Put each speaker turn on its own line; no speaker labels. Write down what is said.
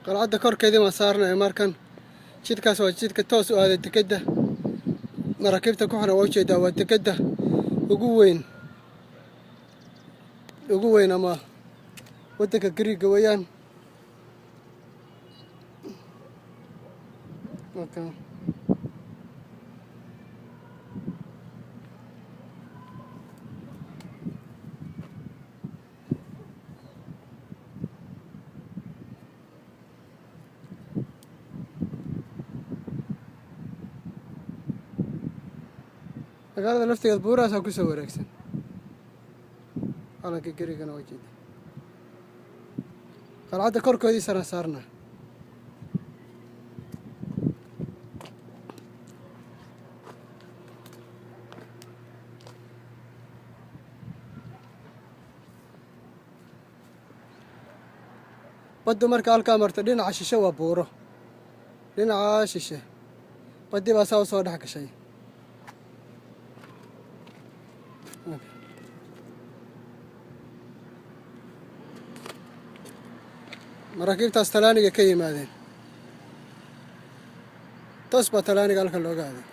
qalcadda korkeedii ma saarnay markan jidkaas waa jidka toos u aaday dekedda maraakiibta ku xiran waa ujeedaa waa dekedda ugu weyn ama waddanka Giriigga weeyaan magaalada lafteeda buurahaasaa ku soo wareegsan calanka Giriiggana waa jeeda qalcadda korkoodiisana saarnaa baddu marka halkaa marto dhinaca shishe waa buuro dhinaca shishe baddii baa saa u soo dhex gashay maraakiibtaas Talaaniga ka yimaadeen toos baa Talaaniga halka looga aaday